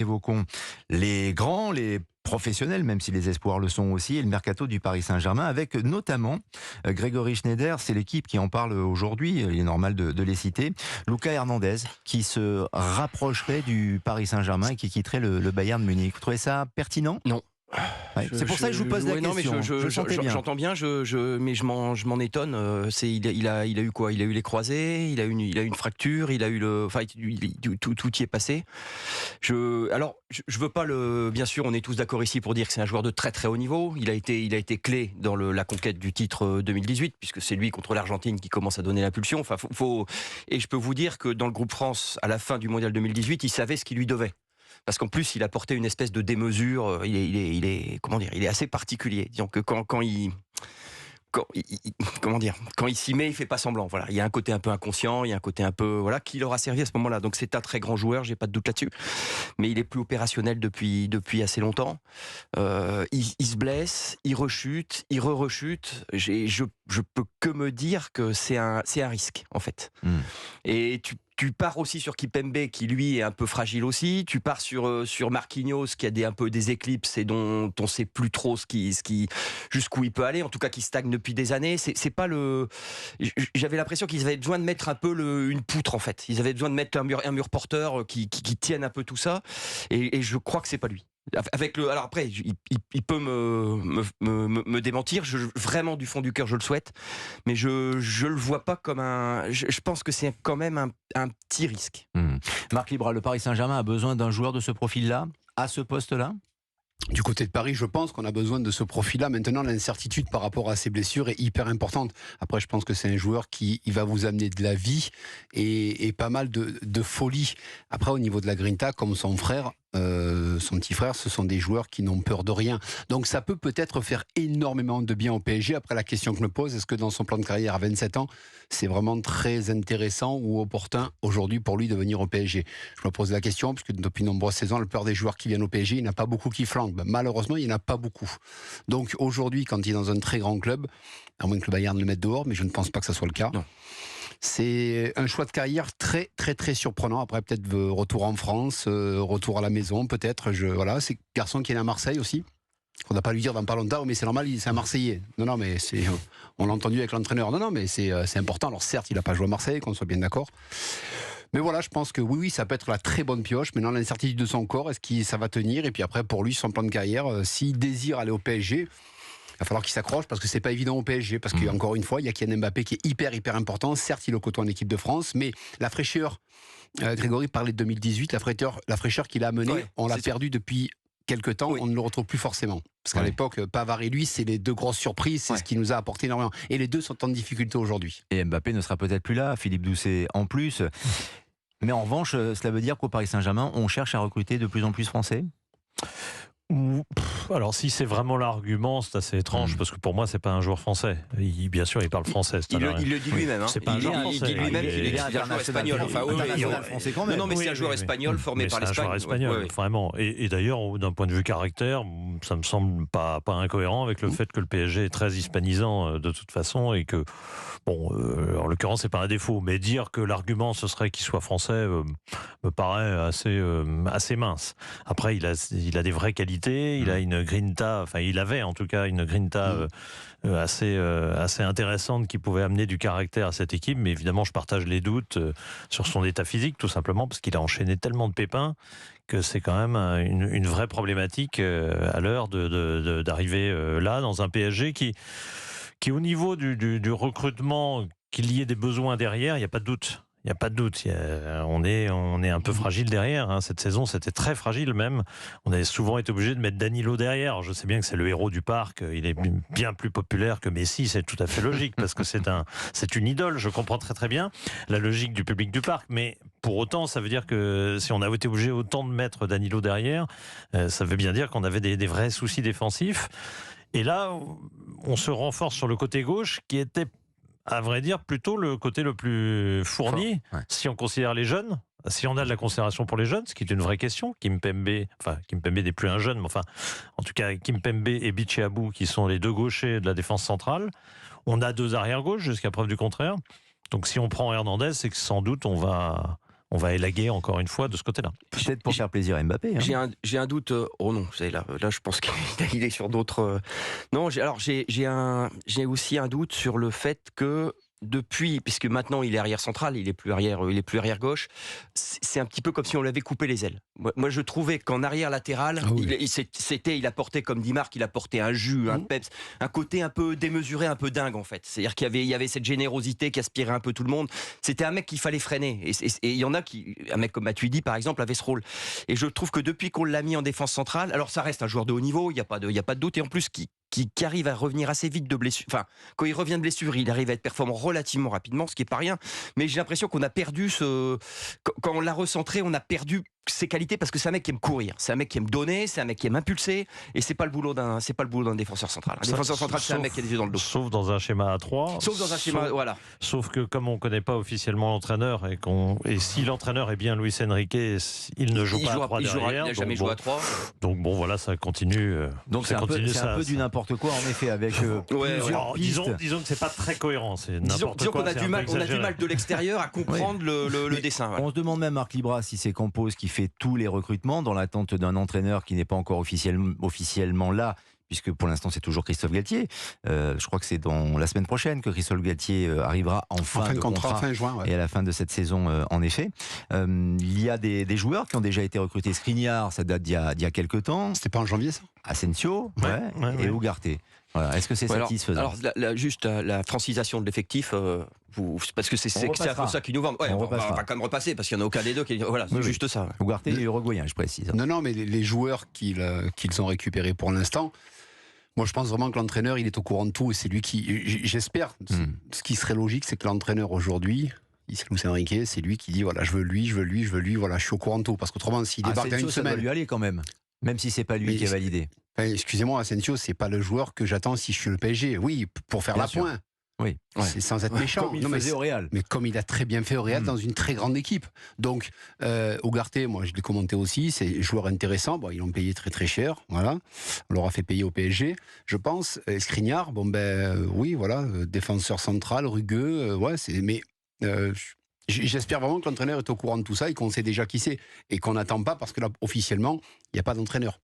Évoquons les grands, les professionnels, même si les espoirs le sont aussi, et le mercato du Paris Saint-Germain, avec notamment Grégory Schneider, c'est l'équipe qui en parle aujourd'hui, il est normal de les citer, Lucas Hernandez, qui se rapprocherait du Paris Saint-Germain et qui quitterait le Bayern de Munich. Vous trouvez ça pertinent ? Non. Ouais, c'est pour ça que je vous pose la question. Non, mais je le sentais bien. j'entends bien, mais je m'en étonne. Il a eu quoi ? Il a eu les croisés, il a eu une fracture, il a eu tout y est passé. Alors, je veux pas bien sûr, on est tous d'accord ici pour dire que c'est un joueur de très très haut niveau. Il a été clé dans la conquête du titre 2018, puisque c'est lui contre l'Argentine qui commence à donner l'impulsion. Enfin, et je peux vous dire que dans le groupe France, à la fin du Mondial 2018, il savait ce qu'il lui devait. Parce qu'en plus, il a porté une espèce de démesure. Il est assez particulier. Disons que quand il s'y met, il fait pas semblant. Voilà, il y a un côté un peu inconscient, il y a un côté un peu qui leur a servi à ce moment-là. Donc c'est un très grand joueur, j'ai pas de doute là-dessus. Mais il est plus opérationnel depuis assez longtemps. Il se blesse, il rechute, il re-rechute. Je peux que me dire que c'est un risque en fait. Et tu pars aussi sur Kimpembe qui lui est un peu fragile aussi. Tu pars sur Marquinhos qui a un peu des éclipses et dont on sait plus trop jusqu'où il peut aller. En tout cas, qui stagne depuis des années. C'est pas J'avais l'impression qu'ils avaient besoin de mettre un peu une poutre en fait. Ils avaient besoin de mettre un mur porteur qui tienne un peu tout ça. Et je crois que c'est pas lui. Alors après, il peut me démentir. Vraiment du fond du cœur, je le souhaite, mais je le vois pas comme je pense que c'est quand même un petit risque. Marc Libra, le Paris Saint-Germain a besoin d'un joueur de ce profil-là, à ce poste-là ? Du côté de Paris, je pense qu'on a besoin de ce profil-là. Maintenant, l'incertitude par rapport à ses blessures est hyper importante. Après, je pense que c'est un joueur qui va vous amener de la vie et pas mal de folie. Après, au niveau de la grinta, comme son frère, son petit frère, ce sont des joueurs qui n'ont peur de rien. Donc ça peut-être faire énormément de bien au PSG. Après, la question que je me pose, est-ce que dans son plan de carrière à 27 ans, c'est vraiment très intéressant ou opportun aujourd'hui pour lui de venir au PSG ? Je me pose la question, parce que depuis de nombreuses saisons, la plupart des joueurs qui viennent au PSG, il n'y en a pas beaucoup qui flanquent. Malheureusement, il n'y en a pas beaucoup. Donc aujourd'hui, quand il est dans un très grand club, à moins que le Bayern le mette dehors, mais je ne pense pas que ça soit le cas. Non. C'est un choix de carrière très très très surprenant. Après peut-être retour en France, retour à la maison peut-être. C'est un garçon qui est né à Marseille aussi. On n'a pas lui dire dans pas longtemps, mais c'est normal, c'est un Marseillais. Non, mais on l'a entendu avec l'entraîneur. Non, mais c'est important. Alors certes, il n'a pas joué à Marseille, qu'on soit bien d'accord. Mais voilà, je pense que oui, ça peut être la très bonne pioche. Maintenant, l'incertitude de son corps, est-ce que ça va tenir ? Et puis après, pour lui, son plan de carrière, s'il désire aller au PSG, il va falloir qu'il s'accroche parce que c'est pas évident au PSG. Parce qu'encore une fois, il y a Kylian Mbappé qui est hyper important. Certes, il est au côté en équipe de France, mais la fraîcheur, Grégory parlait de 2018, la fraîcheur qu'il a amenée, on l'a perdue depuis quelque temps, on ne le retrouve plus forcément. Parce qu'à l'époque, Pavard et lui, c'est les deux grosses surprises, c'est ce qui nous a apporté énormément. Et les deux sont en difficulté aujourd'hui. Et Mbappé ne sera peut-être plus là, Philippe Doucet en plus. Mais en revanche, cela veut dire qu'au Paris Saint-Germain, on cherche à recruter de plus en plus français ? Alors si c'est vraiment l'argument, c'est assez étrange parce que pour moi c'est pas un joueur français. Bien sûr il parle français. Il le dit lui-même. C'est pas un joueur français. Il dit lui-même qu'il est un joueur espagnol. Français quand même. Non mais c'est un joueur espagnol formé par l'Espagne. C'est un joueur espagnol, vraiment. Et d'ailleurs d'un point de vue caractère, ça me semble pas incohérent avec le fait que le PSG est très hispanisant de toute façon et que en l'occurrence c'est pas un défaut. Mais dire que l'argument ce serait qu'il soit français me paraît assez mince. Après il a des vraies qualités. Il a une grinta, enfin il avait en tout cas une grinta assez intéressante qui pouvait amener du caractère à cette équipe, mais évidemment je partage les doutes sur son état physique tout simplement parce qu'il a enchaîné tellement de pépins que c'est quand même une vraie problématique à l'heure d'arriver là dans un PSG qui au niveau du recrutement, qu'il y ait des besoins derrière, il n'y a pas de doute. Il n'y a pas de doute, on est un peu fragile derrière. Cette saison, c'était très fragile même. On a souvent été obligé de mettre Danilo derrière. Alors, je sais bien que c'est le héros du parc, il est bien plus populaire que Messi, c'est tout à fait logique parce que c'est une idole. Je comprends très très bien la logique du public du parc, mais pour autant, ça veut dire que si on a été obligé autant de mettre Danilo derrière, ça veut bien dire qu'on avait des vrais soucis défensifs. Et là, on se renforce sur le côté gauche qui était, à vrai dire, plutôt le côté le plus fourni, si on considère les jeunes, si on a de la considération pour les jeunes, ce qui est une vraie question. Kimpembe n'est plus un jeune, mais enfin, en tout cas, Kimpembe et Bichabou, qui sont les deux gauchers de la défense centrale. On a deux arrières-gauches, jusqu'à preuve du contraire. Donc si on prend Hernandez, c'est que sans doute on va on va élaguer encore une fois de ce côté-là. Peut-être pour faire plaisir à Mbappé. Hein. J'ai un doute. Oh non, là, je pense qu'il est sur d'autres. Non, j'ai aussi un doute sur le fait que depuis, puisque maintenant il est arrière central, il est plus arrière gauche. C'est un petit peu comme si on lui avait coupé les ailes. Moi je trouvais qu'en arrière latéral, il apportait, comme dit Marc, il apportait un jus, un peps, un côté un peu démesuré, un peu dingue en fait. C'est-à-dire qu'il y avait cette générosité qui aspirait un peu tout le monde. C'était un mec qu'il fallait freiner. Et il y en a un mec comme Matuidi par exemple avait ce rôle. Et je trouve que depuis qu'on l'a mis en défense centrale, alors ça reste un joueur de haut niveau, il y a pas de doute, et en plus qui arrive à revenir assez vite de blessure. Enfin, quand il revient de blessure, il arrive à être performant relativement rapidement, ce qui est pas rien. Mais j'ai l'impression qu'on a perdu quand on l'a recentré, on a perdu ses qualités parce que c'est un mec qui aime courir, c'est un mec qui aime donner, c'est un mec qui aime impulser, et c'est pas le boulot d'un défenseur central. Un défenseur central, c'est un mec qui a des yeux dans le dos. Sauf dans un schéma à 3. Sauf dans un schéma, voilà. Sauf que comme on connaît pas officiellement l'entraîneur et si l'entraîneur est bien Luis Enrique, il ne joue pas à 3 derrière. Il n'a jamais joué à 3. Donc bon, voilà, ça continue. Donc c'est un peu du n'importe quoi en effet avec plusieurs pistes. Disons que c'est pas très cohérent. C'est n'importe disons quoi. qu'on a du mal de l'extérieur à comprendre le dessin. Voilà. On se demande même, Marc Libra, si c'est Campos qui fait tous les recrutements dans l'attente d'un entraîneur qui n'est pas encore officiellement là, puisque pour l'instant c'est toujours Christophe Galtier. Je crois que c'est dans la semaine prochaine que Christophe Galtier arrivera en fin de contrat, fin juin, et à la fin de cette saison en effet. Il y a des joueurs qui ont déjà été recrutés. Skriniar, ça date d'il y a quelques temps. C'était pas en janvier ça? Asensio et Ugarte. Voilà. Est-ce que c'est satisfaisant? Alors, juste la francisation de l'effectif, parce que c'est un peu ça qui nous vend. Ouais, on va quand même repasser, parce qu'il n'y en a aucun des deux qui. Voilà, c'est juste ça. Ugarte est uruguayen, je précise. Non, mais les joueurs qu'ils ont récupérés pour l'instant, moi je pense vraiment que l'entraîneur il est au courant de tout, et c'est lui qui. J'espère. Ce qui serait logique, c'est que l'entraîneur aujourd'hui, c'est Luis Enrique, c'est lui qui dit voilà, je veux lui, voilà, je suis au courant de tout. Parce qu'autrement, s'il débarque dans une ça doit semaine. lui aller quand même si c'est pas lui qui est validé. Excusez-moi, Asensio, c'est pas le joueur que j'attends si je suis le PSG. Oui, pour faire Bien la sûr. pointe. Oui. C'est sans être méchant. Comme il faisait au Real. Mais comme il a très bien fait au Real dans une très grande équipe. Donc, Ugarte, moi je l'ai commenté aussi, c'est un joueur intéressant. Bon, ils l'ont payé très très cher. Voilà. On l'aura fait payer au PSG, je pense. Skriniar, oui, voilà, défenseur central, rugueux. Mais j'espère vraiment que l'entraîneur est au courant de tout ça et qu'on sait déjà qui c'est. Et qu'on n'attend pas parce que là, officiellement, il n'y a pas d'entraîneur.